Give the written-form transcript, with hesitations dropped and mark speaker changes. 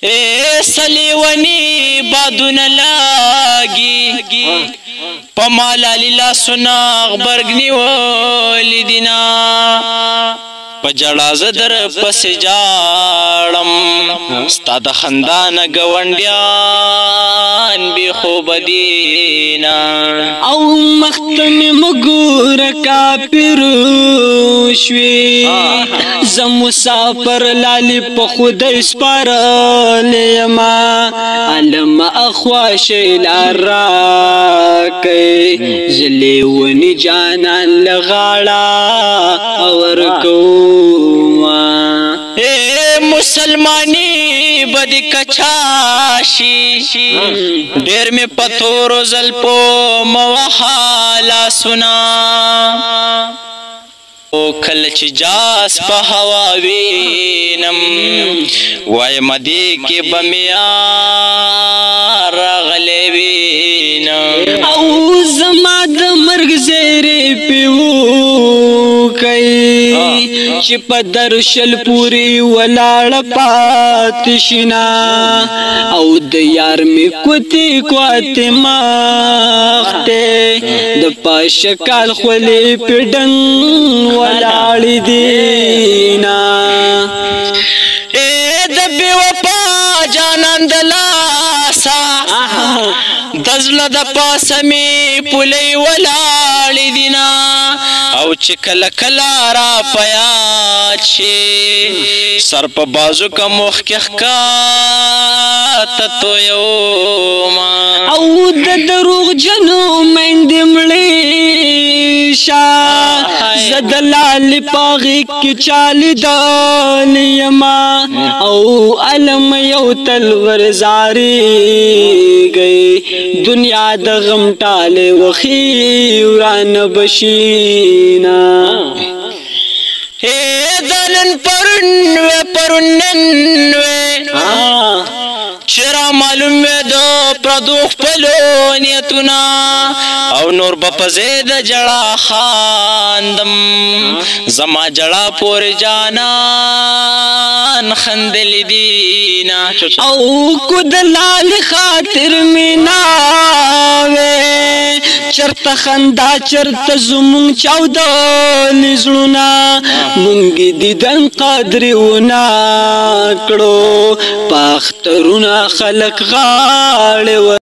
Speaker 1: سلیونی بادون لاگی پمالا لیلا سنا غبرگنی ولی دینا پجڑا زدر پس جاڑم ستا د خندان گونڈیان بی خوب دینا
Speaker 2: او مختم مگور کافروشوی زمسافر لالی پا خود اسپار لیما علم اخواشی لراکی زلیونی جانان لغاڑا اورکو
Speaker 1: مسلمانی بدی کچاشی دیر میں پتور و زلپو موحالا سنا او کلچ جاس پا ہوا وینم وای مدی کی بمیار غلی وینم
Speaker 2: او زماد مرگ زیری پیو کئی چی پا درشل پوری ولاړ پاتشنا او د یار می کوتی کوتی مخته د پاشکال خلی پډنګ ولاړ دینا
Speaker 1: د بی وفا جانان دلاسا دزل د پاسمی پولی ولاړ دینا او چې کله کله را پیاد شي سر په بازو کا مخ کې ښکاته تویوما
Speaker 2: او د دروغ جنو مند مړی شا زدلال پاغي کې چال دانیما او علم یو تلور زاری گئی دنیا د غم ټاله وخی وران بشینا
Speaker 1: دنن پرننوے چرا معلوم دو پردوخ پلونیتنا او نور بپزید جڑا خاندم زما جڑا پور جانان خندل دینا
Speaker 2: او کدلال خاطر مناوے چرت خندا چرت زمون چاودل زړونا مونږ دیدن قدر ونا کړو پاخترونا خلق غاړ